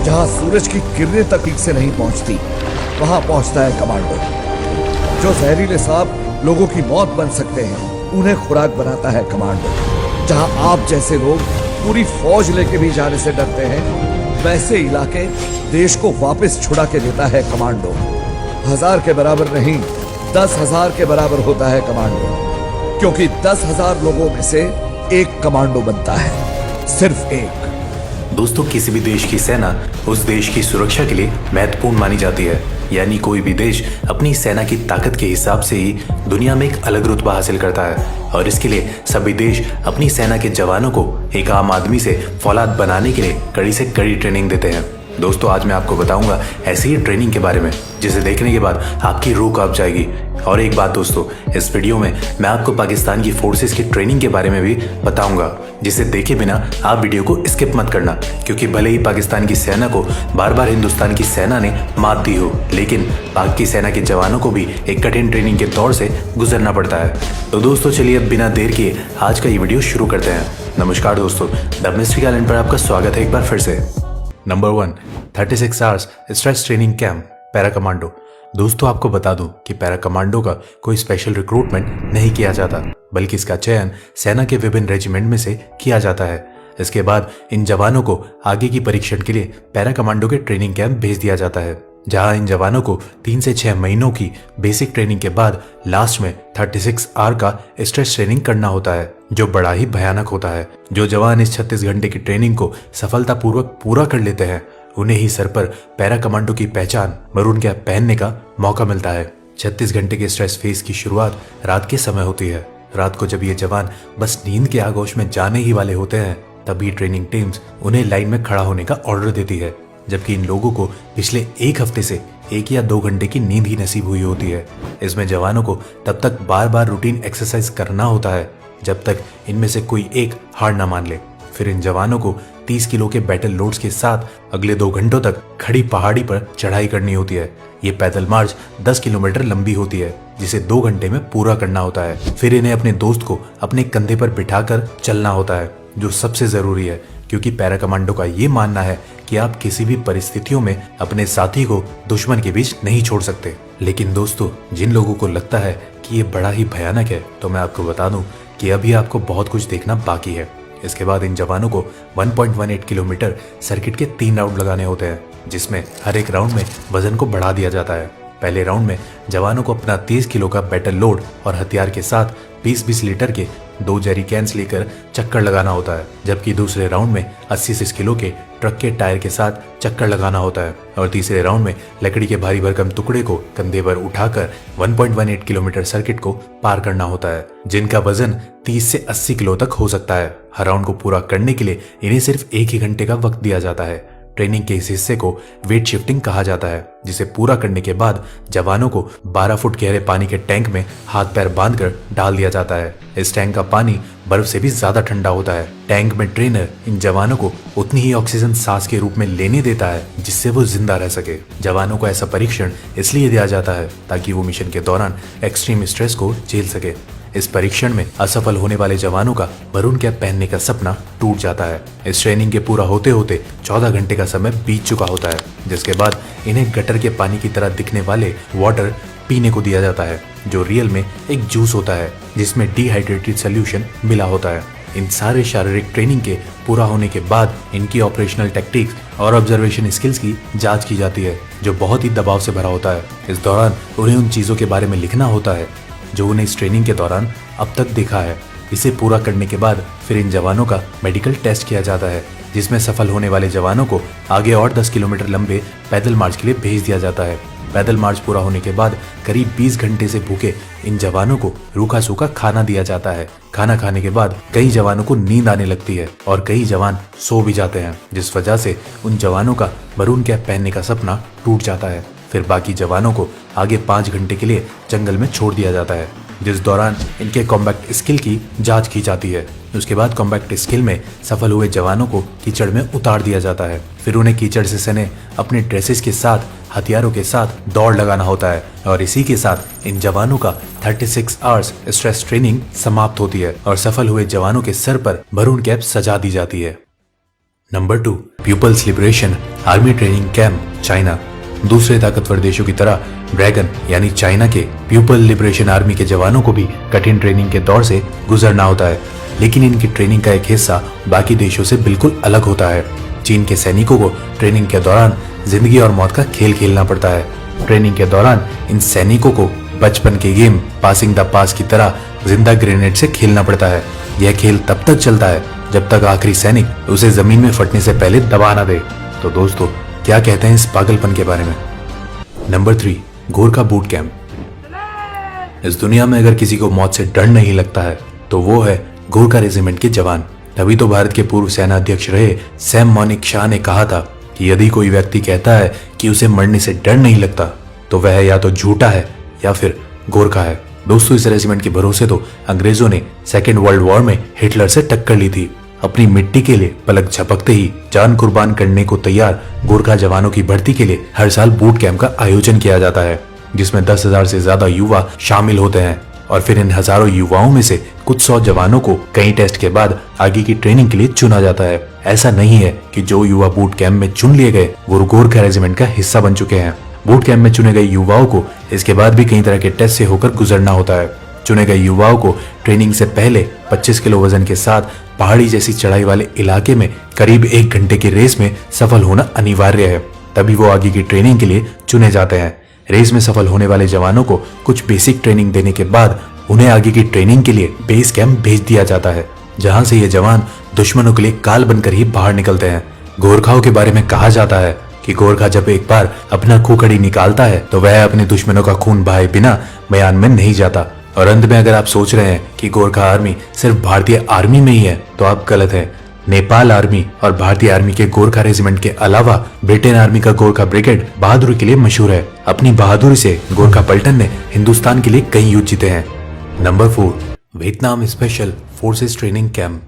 जहां सूरज की किरणें तक ठीक से नहीं पहुंचती, वहां पहुंचता है कमांडो। जो जहरीले सांप लोगों की मौत बन सकते हैं, उन्हें खुराक बनाता है कमांडो। जहां आप जैसे लोग पूरी फौज लेके भी जाने से डरते हैं, वैसे इलाके देश को वापस छुड़ा के देता है कमांडो। 1000 के बराबर नहीं, 10,000 के बराबर होता है कमांडो, क्योंकि 10,000 लोगों में से एक कमांडो बनता है, सिर्फ एक। दोस्तों, किसी भी देश की सेना उस देश की सुरक्षा के लिए महत्वपूर्ण मानी जाती है। यानी कोई भी देश अपनी सेना की ताकत के हिसाब से ही दुनिया में एक अलग रुतबा हासिल करता है, और इसके लिए सभी देश अपनी सेना के जवानों को एक आम आदमी से फौलाद बनाने के लिए कड़ी से कड़ी ट्रेनिंग देते हैं। दोस्तों, आज मैं आपको बताऊंगा ऐसी ही ट्रेनिंग के बारे में, जिसे देखने के बाद आपकी रूह कांप जाएगी। और एक बात दोस्तों, इस वीडियो में मैं आपको पाकिस्तान की फोर्सेस की ट्रेनिंग के बारे में भी बताऊंगा, जिसे देखे बिना आप वीडियो को स्किप मत करना, क्योंकि भले ही पाकिस्तान की सेना को बार बार हिंदुस्तान की सेना ने मात दी हो, लेकिन पाक की सेना के जवानों को भी एक कठिन ट्रेनिंग के दौर से गुजरना पड़ता है। तो दोस्तों चलिए अब बिना देर किए आज का ये वीडियो शुरू करते हैं। नमस्कार दोस्तों, द मिस्ट्री आइलैंड पर आपका स्वागत है एक बार फिर से। Number 1, 36 hours stress training camp, para commando. दोस्तों, आपको बता दूं कि पैरा कमांडो का कोई स्पेशल रिक्रूटमेंट नहीं किया जाता, बल्कि इसका चयन सेना के विभिन्न रेजिमेंट में से किया जाता है। इसके बाद इन जवानों को आगे की परीक्षण के लिए पैरा कमांडो के ट्रेनिंग कैंप भेज दिया जाता है, जहां इन जवानों को 3 से 6 महीनों की बेसिक ट्रेनिंग के बाद लास्ट में 36 आवर का स्ट्रेस ट्रेनिंग करना होता है, जो बड़ा ही भयानक होता है। जो जवान इस 36 घंटे की ट्रेनिंग को सफलतापूर्वक पूरा कर लेते हैं, उन्हें ही सर पर पैरा कमांडो की पहचान मरून कैप पहनने का मौका मिलता है। 36 घंटे के स्ट्रेस फेज की शुरुआत रात के समय होती है। रात को जब ये जवान बस नींद के आगोश में जाने ही वाले होते हैं, तभी ट्रेनिंग टीम्स उन्हें लाइन में खड़ा होने का ऑर्डर देती है, जबकि इन लोगों को पिछले एक हफ्ते से 1 या 2 घंटे की नींद ही नसीब हुई होती है। इसमें जवानों को तब तक बार बार रूटीन एक्सरसाइज करना होता है जब तक इनमें से कोई एक हार ना मान ले। फिर इन जवानों को 30 किलो के बैटल लोड्स के साथ अगले 2 घंटों तक खड़ी पहाड़ी पर चढ़ाई करनी होती है। ये पैदल मार्च 10 किलोमीटर लंबी होती है, जिसे 2 घंटे में पूरा करना होता है। फिर इन्हें अपने दोस्त को अपने कंधे पर बिठाकर चलना होता है, जो सबसे जरूरी है, क्योंकि पैरा कमांडो का ये मानना है कि आप किसी भी परिस्थितियों में अपने साथी को दुश्मन के बीच नहीं छोड़ सकते। लेकिन दोस्तों, जिन लोगों को लगता है कि ये बड़ा ही भयानक है, तो मैं आपको बता दूं कि अभी आपको बहुत कुछ देखना बाकी है। इसके बाद इन जवानों को 1.18 किलोमीटर सर्किट के 3 राउंड लगाने होते हैं, जिसमें हर एक राउंड में वजन को बढ़ा दिया जाता है। पहले राउंड में जवानों को अपना 30 किलो का बैटल लोड और हथियार के साथ 20-20 लीटर के 2 जेरी कैंस लेकर चक्कर लगाना होता है, जबकि दूसरे राउंड में 80 किलो के ट्रक के टायर के साथ चक्कर लगाना होता है, और तीसरे राउंड में लकड़ी के भारी भरकम टुकड़े को कंधे पर उठाकर 1.18 किलोमीटर सर्किट को पार करना होता है, जिनका वजन 30 से 80 किलो तक हो सकता है। हर राउंड को पूरा करने के लिए इन्हें सिर्फ 1 ही घंटे का वक्त दिया जाता है। ट्रेनिंग के इस हिस्से को वेट शिफ्टिंग कहा जाता है, जिसे पूरा करने के बाद जवानों को 12 फुट गहरे पानी के टैंक में हाथ पैर बांधकर डाल दिया जाता है। इस टैंक का पानी बर्फ से भी ज्यादा ठंडा होता है। टैंक में ट्रेनर इन जवानों को उतनी ही ऑक्सीजन सांस के रूप में लेने देता है, जिससे वो जिंदा रह सके। जवानों को ऐसा परीक्षण इसलिए दिया जाता है ताकि वो मिशन के दौरान एक्सट्रीम स्ट्रेस को झेल सके। इस परीक्षण में असफल होने वाले जवानों का मरून कैप पहनने का सपना टूट जाता है। इस ट्रेनिंग के पूरा होते होते 14 घंटे का समय बीत चुका होता है, जिसके बाद इन्हें गटर के पानी की तरह दिखने वाले वाटर पीने को दिया जाता है, जो रियल में एक जूस होता है जिसमें डिहाइड्रेटेड सोल्यूशन मिला होता है। इन सारे शारीरिक ट्रेनिंग के पूरा होने के बाद इनकी ऑपरेशनल टेक्टिक्स और ऑब्जर्वेशन स्किल्स की जांच की जाती है, जो बहुत ही दबाव से भरा होता है। इस दौरान उन्हें उन चीजों के बारे में लिखना होता है जो उन्हें इस ट्रेनिंग के दौरान अब तक देखा है। इसे पूरा करने के बाद फिर इन जवानों का मेडिकल टेस्ट किया जाता है, जिसमें सफल होने वाले जवानों को आगे और 10 किलोमीटर लंबे पैदल मार्च के लिए भेज दिया जाता है। पैदल मार्च पूरा होने के बाद करीब 20 घंटे से भूखे इन जवानों को रूखा सूखा खाना दिया जाता है। खाना खाने के बाद कई जवानों को नींद आने लगती है और कई जवान सो भी जाते हैं, जिस वजह से उन जवानों का मरून कैप पहनने का सपना टूट जाता है। फिर बाकी जवानों को आगे 5 घंटे के लिए जंगल में छोड़ दिया जाता है, जिस दौरान इनके कॉम्बैक्ट स्किल की जांच की जाती है। उसके बाद कॉम्बैक्ट स्किल में सफल हुए जवानों को कीचड़ में उतार दिया जाता है। फिर उन्हें कीचड़ से सने अपने ड्रेसेस के साथ हथियारों के साथ दौड़ लगाना होता है, और इसी के साथ इन जवानों का 36 आवर्स स्ट्रेस ट्रेनिंग समाप्त होती है और सफल हुए जवानों के सर पर मरून कैप सजा दी जाती है। Number 2, people's liberation army training camp, China. दूसरे ताकतवर देशों की तरह ड्रैगन यानी चाइना के पीपल लिबरेशन आर्मी के जवानों को भी कठिन ट्रेनिंग के दौर से गुजरना होता है, लेकिन इनकी ट्रेनिंग का एक हिस्सा बाकी देशों से बिल्कुल अलग होता है। चीन के सैनिकों को ट्रेनिंग के दौरान जिंदगी और मौत का खेल खेलना पड़ता है। ट्रेनिंग के दौरान इन सैनिकों को बचपन के गेम पासिंग द पास की तरह जिंदा ग्रेनेड से खेलना पड़ता है। यह खेल तब तक चलता है जब तक आखिरी सैनिक उसे जमीन में फटने से पहले दबा ना दे। तो दोस्तों, क्या कहते हैं इस पागलपन के बारे में? Number 3, Gorkha boot camp. इस दुनिया में अगर किसी को मौत से डर नहीं लगता है तो वो है गोरखा रेजिमेंट के जवान। तभी तो भारत के पूर्व सेना अध्यक्ष रहे सैम मॉनिक शाह ने कहा था कि यदि कोई व्यक्ति कहता है कि उसे मरने से डर नहीं लगता तो वह या तो झूठा है या फिर गोरखा है। दोस्तों, इस रेजिमेंट के भरोसे तो अंग्रेजों ने सेकेंड वर्ल्ड वॉर में हिटलर से टक्कर ली थी। अपनी मिट्टी के लिए पलक झपकते ही जान कुर्बान करने को तैयार गोरखा जवानों की भर्ती के लिए हर साल बूट कैंप का आयोजन किया जाता है, जिसमें 10,000 से ज्यादा युवा शामिल होते हैं। और फिर इन हजारों युवाओं में से कुछ 100 जवानों को कई टेस्ट के बाद आगे की ट्रेनिंग के लिए चुना जाता है। ऐसा नहीं है कि जो युवा बूट कैंप में चुन लिए गए वो गोरखा रेजिमेंट का हिस्सा बन चुके हैं। बूट कैंप में चुने गए युवाओं को इसके बाद भी कई तरह के टेस्ट से होकर गुजरना होता है। चुने गए युवाओं को ट्रेनिंग से पहले 25 किलो वजन के साथ पहाड़ी जैसी चढ़ाई वाले इलाके में करीब 1 घंटे की रेस में सफल होना अनिवार्य है, तभी वो आगे की ट्रेनिंग के लिए चुने जाते हैं। रेस में सफल होने वाले जवानों को कुछ बेसिक ट्रेनिंग देने के बाद उन्हें आगे की ट्रेनिंग के लिए बेस कैंप भेज दिया जाता है, जहां से ये जवान दुश्मनों के लिए काल बनकर ही बाहर निकलते हैं। गोरखाओं के बारे में कहा जाता है कि गोरखा जब एक बार अपना खूखड़ी निकालता है तो वह अपने दुश्मनों का खून बहाए बिना मैदान में नहीं जाता। और अंत में अगर आप सोच रहे हैं कि गोरखा आर्मी सिर्फ भारतीय आर्मी में ही है तो आप गलत हैं। नेपाल आर्मी और भारतीय आर्मी के गोरखा रेजिमेंट के अलावा ब्रिटेन आर्मी का गोरखा ब्रिगेड बहादुरी के लिए मशहूर है। अपनी बहादुरी से गोरखा पलटन ने हिंदुस्तान के लिए कई युद्ध जीते हैं। Number 4, Vietnam special forces training camp.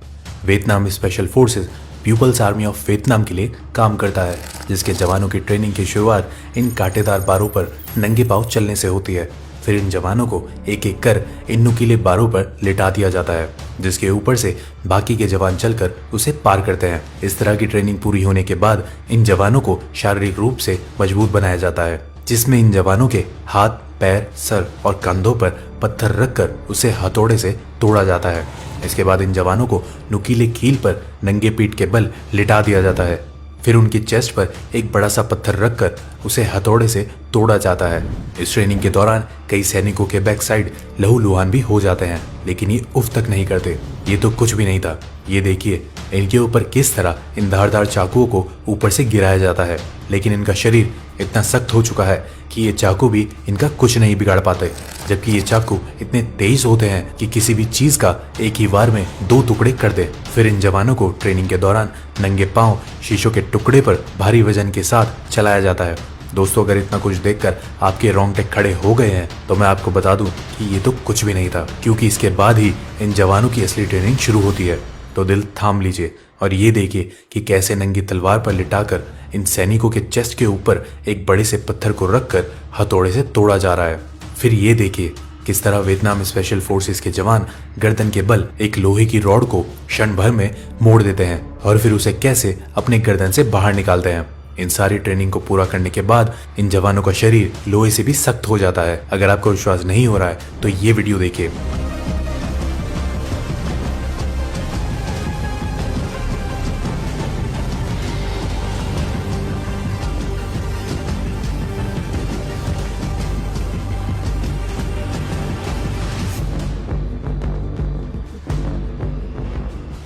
Vietnam special forces people's army of Vietnam के लिए काम करता है, जिसके जवानों की ट्रेनिंग की शुरुआत इन कांटेदार बारों पर नंगे पांव चलने से होती है। फिर इन जवानों को एक एक कर इन नुकीले बारों पर लिटा दिया जाता है, जिसके ऊपर से बाकी के जवान चलकर उसे पार करते हैं। इस तरह की ट्रेनिंग पूरी होने के बाद इन जवानों को शारीरिक रूप से मजबूत बनाया जाता है, जिसमें इन जवानों के हाथ, पैर, सर और कंधों पर पत्थर रखकर उसे हथौड़े से तोड़ा जाता है। इसके बाद इन जवानों को नुकीले कील पर नंगे पीठ के बल लिटा दिया जाता है। फिर उनकी चेस्ट पर एक बड़ा सा पत्थर रखकर उसे हथौड़े से तोड़ा जाता है। इस ट्रेनिंग के दौरान कई सैनिकों के बैक साइड लहूलुहान भी हो जाते हैं, लेकिन ये उफ तक नहीं करते। ये तो कुछ भी नहीं था, ये देखिए इनके ऊपर किस तरह इन धारदार चाकुओं को ऊपर से गिराया जाता है, लेकिन इनका शरीर इतना सख्त हो चुका है कि ये चाकू भी इनका कुछ नहीं बिगाड़ पाते। जबकि ये चाकू इतने तेज होते हैं कि किसी भी चीज का एक ही वार में 2 टुकड़े कर दे। फिर इन जवानों को ट्रेनिंग के दौरान नंगे पांव शीशों के टुकड़े पर भारी वजन के साथ चलाया जाता है। दोस्तों, अगर इतना कुछ देखकर आपके रोंगटे खड़े हो गए हैं तो मैं आपको बता दूं कि ये तो कुछ भी नहीं था, क्योंकि इसके बाद ही इन जवानों की असली ट्रेनिंग शुरू होती है। तो दिल थाम लीजिए और ये देखिए कि कैसे नंगी तलवार पर लिटाकर इन सैनिकों के चेस्ट के ऊपर एक बड़े से पत्थर को रखकर हथौड़े से तोड़ा जा रहा है। फिर ये देखिए किस तरह वियतनाम स्पेशल फोर्सेस के जवान गर्दन के बल एक लोहे की रॉड को क्षण भर में मोड़ देते हैं और फिर उसे कैसे अपने गर्दन से बाहर निकालते हैं। इन सारी ट्रेनिंग को पूरा करने के बाद इन जवानों का शरीर लोहे से भी सख्त हो जाता है। अगर आपको विश्वास नहीं हो रहा है तो ये वीडियो देखिए।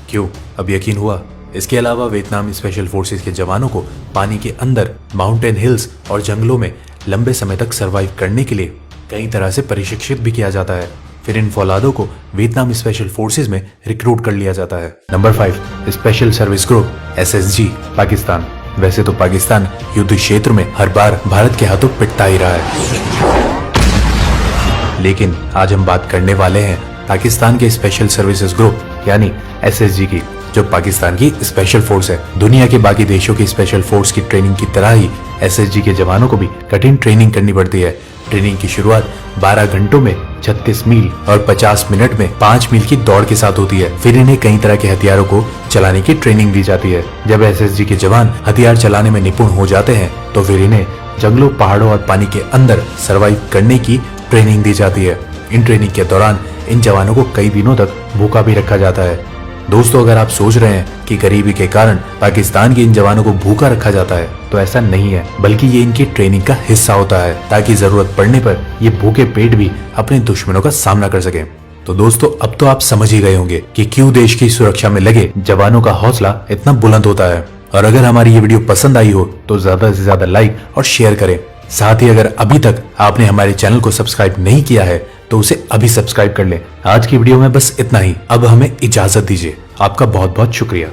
क्यों, अब यकीन हुआ? इसके अलावा वियतनाम स्पेशल फोर्सेस के जवानों को पानी के अंदर, माउंटेन हिल्स और जंगलों में लंबे समय तक सरवाइव करने के लिए कई तरह से प्रशिक्षित भी किया जाता है। फिर इन फौलादों को वियतनाम स्पेशल फोर्सेस में रिक्रूट कर लिया जाता है। Number 5, special service group SSG, Pakistan. वैसे तो पाकिस्तान युद्ध क्षेत्र में हर बार भारत के हाथों पिटता ही रहा है, लेकिन आज हम बात करने वाले हैं पाकिस्तान के स्पेशल सर्विसेज ग्रुप यानी SSG की, जो पाकिस्तान की स्पेशल फोर्स है। दुनिया के बाकी देशों की स्पेशल फोर्स की ट्रेनिंग की तरह ही SSG के जवानों को भी कठिन ट्रेनिंग करनी पड़ती है। ट्रेनिंग की शुरुआत 12 घंटों में 36 मील और 50 मिनट में 5 मील की दौड़ के साथ होती है। फिर इन्हें कई तरह के हथियारों को चलाने की ट्रेनिंग दी जाती है। जब एसएसजी के जवान हथियार चलाने में निपुण हो जाते हैं तो फिर इन्हें जंगलों, पहाड़ों और पानी के अंदर सरवाइव करने की ट्रेनिंग दी जाती है। इन ट्रेनिंग के दौरान इन जवानों को कई दिनों तक भूखा भी रखा जाता है। दोस्तों, अगर आप सोच रहे हैं कि गरीबी के कारण पाकिस्तान के इन जवानों को भूखा रखा जाता है, तो ऐसा नहीं है, बल्कि ये इनकी ट्रेनिंग का हिस्सा होता है ताकि जरूरत पड़ने पर ये भूखे पेट भी अपने दुश्मनों का सामना कर सके। तो दोस्तों, अब तो आप समझ ही गए होंगे कि क्यों देश की सुरक्षा में लगे जवानों का हौसला इतना बुलंद होता है। और अगर हमारी ये वीडियो पसंद आई हो तो ज्यादा से ज्यादा लाइक और शेयर करें। साथ ही अगर अभी तक आपने हमारे चैनल को सब्सक्राइब नहीं किया है तो उसे अभी सब्सक्राइब कर लें। आज की वीडियो में बस इतना ही। अब हमें इजाजत दीजिए। आपका बहुत बहुत शुक्रिया।